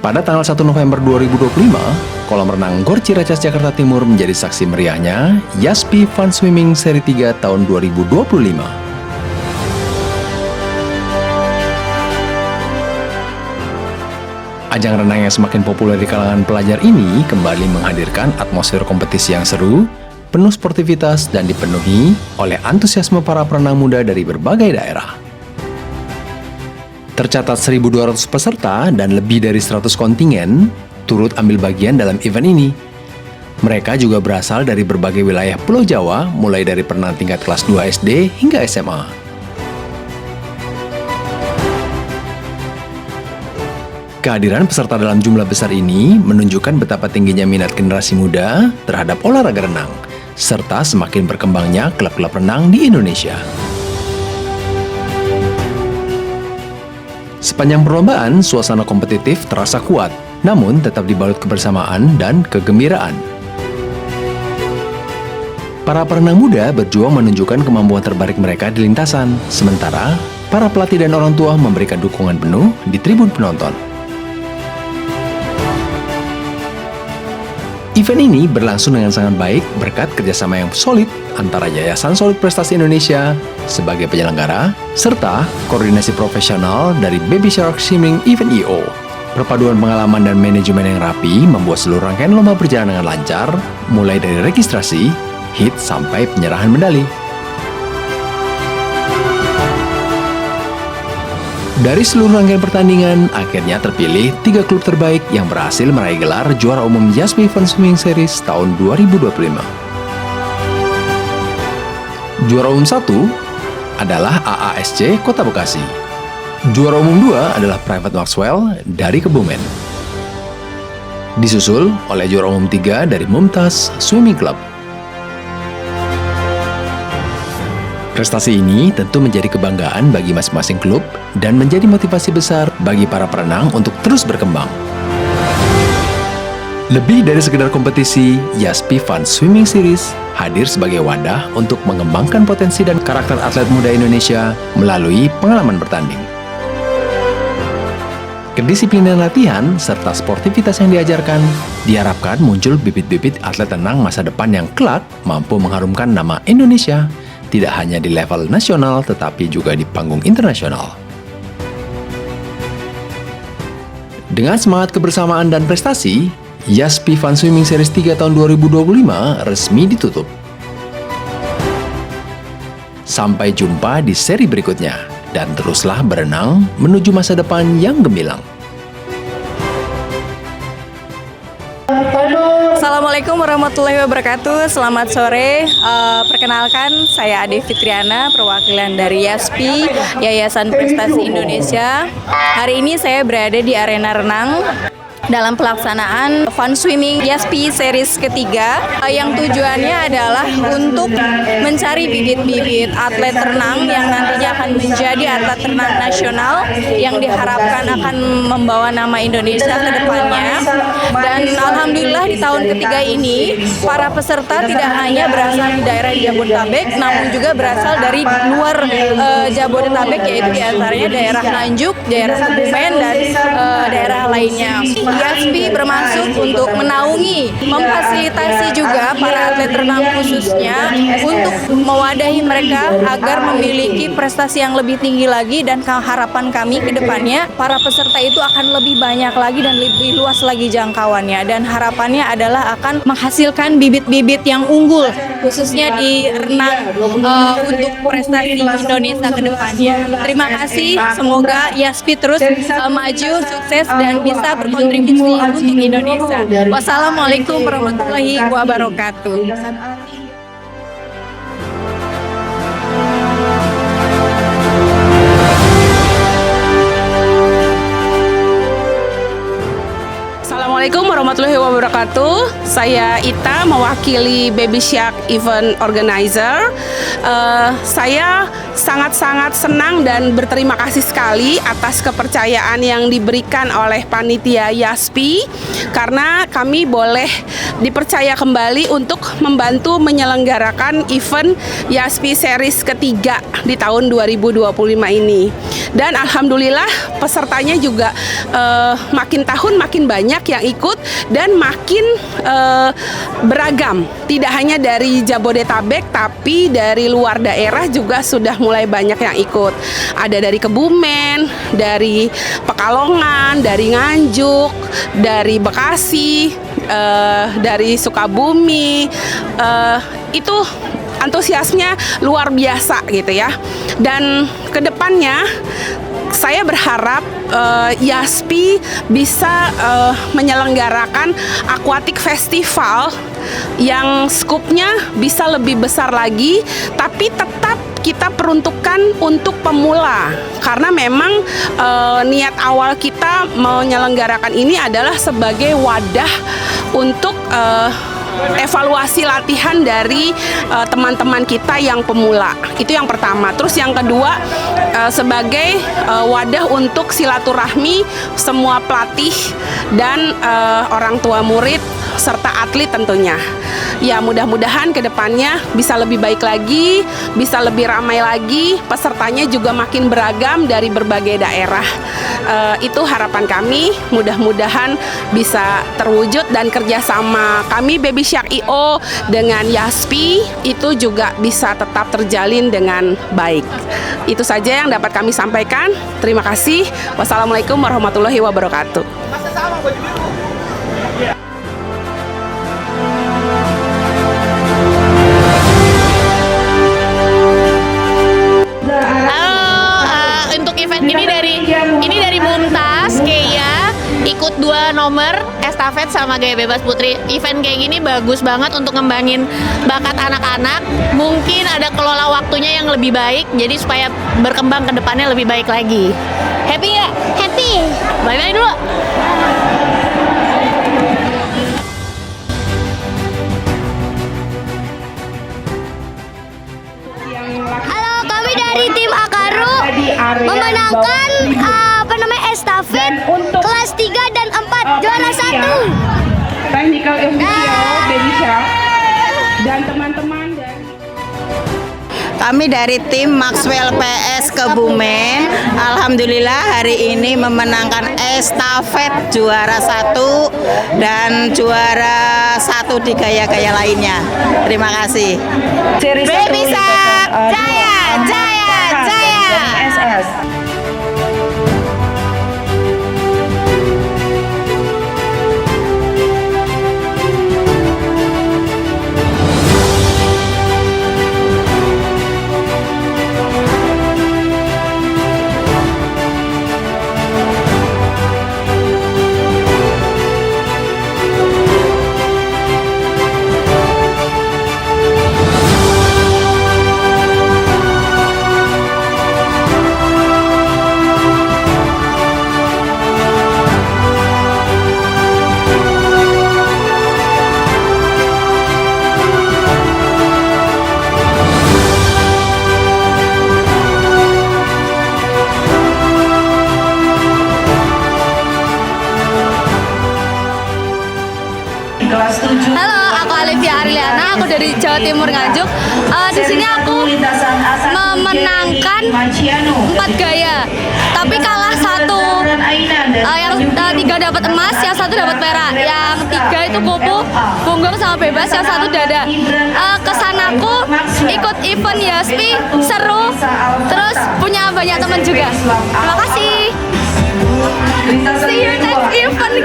Pada tanggal 1 November 2025, kolam renang Gor Ciracas Jakarta Timur menjadi saksi meriahnya YASPI Fun Swimming Seri 3 tahun 2025. Ajang renang yang semakin populer di kalangan pelajar ini kembali menghadirkan atmosfer kompetisi yang seru, penuh sportivitas, dan dipenuhi oleh antusiasme para perenang muda dari berbagai daerah. Tercatat 1.200 peserta dan lebih dari 100 kontingen turut ambil bagian dalam event ini. Mereka juga berasal dari berbagai wilayah Pulau Jawa, mulai dari perenang tingkat kelas 2 SD hingga SMA. Kehadiran peserta dalam jumlah besar ini menunjukkan betapa tingginya minat generasi muda terhadap olahraga renang, serta semakin berkembangnya klub-klub renang di Indonesia. Sepanjang perlombaan, suasana kompetitif terasa kuat, namun tetap dibalut kebersamaan dan kegembiraan. Para perenang muda berjuang menunjukkan kemampuan terbaik mereka di lintasan, sementara para pelatih dan orang tua memberikan dukungan penuh di tribun penonton. Event ini berlangsung dengan sangat baik berkat kerjasama yang solid antara Yayasan Solid Prestasi Indonesia sebagai penyelenggara, serta koordinasi profesional dari Baby Shark Swimming Event I.O. Perpaduan pengalaman dan manajemen yang rapi membuat seluruh rangkaian lomba berjalan dengan lancar, mulai dari registrasi, hit, sampai penyerahan medali. Dari seluruh rangkaian pertandingan, akhirnya terpilih 3 klub terbaik yang berhasil meraih gelar juara umum YASPI Fun Swimming Series tahun 2025. Juara umum 1 adalah AASC Kota Bekasi. Juara umum 2 adalah Private Maxwell dari Kebumen. Disusul oleh juara umum 3 dari Mumtaz Swimming Club. Prestasi ini tentu menjadi kebanggaan bagi masing-masing klub dan menjadi motivasi besar bagi para perenang untuk terus berkembang. Lebih dari sekedar kompetisi, YASPI Fun Swimming Series hadir sebagai wadah untuk mengembangkan potensi dan karakter atlet muda Indonesia melalui pengalaman bertanding. Kedisiplinan latihan serta sportivitas yang diajarkan diharapkan muncul bibit-bibit atlet renang masa depan yang kelak mampu mengharumkan nama Indonesia, tidak hanya di level nasional tetapi juga di panggung internasional. Dengan semangat kebersamaan dan prestasi, YASPI Fun Swimming Series 3 tahun 2025 resmi ditutup. Sampai jumpa di seri berikutnya, dan teruslah berenang menuju masa depan yang gemilang. Assalamualaikum warahmatullahi wabarakatuh. Selamat sore. Perkenalkan, saya Ade Fitriana, perwakilan dari YASPI, Yayasan Prestasi Indonesia. Hari ini saya berada di arena renang dalam pelaksanaan Fun Swimming YASPI Series ketiga, yang tujuannya adalah untuk mencari bibit-bibit atlet renang yang nantinya akan menjadi atlet renang nasional yang diharapkan akan membawa nama Indonesia ke depannya. Dan alhamdulillah di tahun ketiga ini para peserta tidak hanya berasal dari daerah Jabodetabek, namun juga berasal dari luar Jabodetabek, yaitu diantaranya daerah Nganjuk, daerah Kebumen, dan daerah lainnya. YASPI bermaksud untuk menaungi, memfasilitasi juga para atlet renang khususnya untuk mewadahi mereka agar memiliki prestasi yang lebih tinggi lagi, dan harapan kami ke depannya para peserta itu akan lebih banyak lagi dan lebih luas lagi jangkauannya, dan harapannya adalah akan menghasilkan bibit-bibit yang unggul khususnya di renang untuk prestasi Indonesia ke depannya. Terima kasih, semoga YASPI terus maju, sukses, dan bisa berkontribusi untuk Indonesia. Wassalamualaikum warahmatullahi wabarakatuh. Assalamualaikum warahmatullahi wabarakatuh. Saya Ita, mewakili Baby Shark Event Organizer. Saya sangat-sangat senang dan berterima kasih sekali atas kepercayaan yang diberikan oleh panitia YASPI karena kami boleh dipercaya kembali untuk membantu menyelenggarakan event YASPI Series ketiga di tahun 2025 ini. Dan alhamdulillah pesertanya juga makin tahun makin banyak yang ikut dan makin beragam. Tidak hanya dari Jabodetabek tapi dari luar daerah juga sudah mulai banyak yang ikut. Ada dari Kebumen, dari Pekalongan, dari Nganjuk, dari Bekasi, dari Sukabumi. Itu antusiasnya luar biasa gitu ya. Dan kedepannya saya berharap YASPI bisa menyelenggarakan aquatic festival yang skupnya bisa lebih besar lagi, tapi tetap kita peruntukkan untuk pemula karena memang niat awal kita menyelenggarakan ini adalah sebagai wadah untuk evaluasi latihan dari teman-teman kita yang pemula. Itu yang pertama. Terus yang kedua sebagai wadah untuk silaturahmi semua pelatih dan orang tua murid serta atlet tentunya. Ya mudah-mudahan kedepannya bisa lebih baik lagi, bisa lebih ramai lagi, pesertanya juga makin beragam dari berbagai daerah. Itu harapan kami, mudah-mudahan bisa terwujud dan kerjasama kami Baby Shark IO dengan YASPI itu juga bisa tetap terjalin dengan baik. Itu saja yang dapat kami sampaikan. Terima kasih. Wassalamualaikum warahmatullahi wabarakatuh. Untuk event ini dari Mumtaz Keia, ikut 2 nomor estafet sama gaya bebas putri. Event kayak gini bagus banget untuk ngembangin bakat anak-anak. Mungkin ada kelola waktunya yang lebih baik, jadi supaya berkembang ke depannya lebih baik lagi. Happy ya? Happy. Bye-bye dulu. Halo, kami dari tim Akaru memenangkan estafet kelas 3 dan 4 juara 1. Technical official Baby Shark dan teman-teman dari Kami dari tim Maxwell PS Kebumen, alhamdulillah hari ini memenangkan estafet juara 1 dan juara 1 di gaya-gaya lainnya. Terima kasih. Baby Shark, jaya, jaya, jaya. Halo, aku Alivia Arliana, aku dari Jawa Timur Nganjuk. Di sini aku memenangkan 4 gaya, tapi kalah 1. Yang 3 dapat emas, yang 1 dapat perak, yang 3 itu kupu, punggung sama bebas, yang 1 dada. Kesan aku ikut event YASPI seru, terus punya banyak teman juga. Terima kasih. See you next event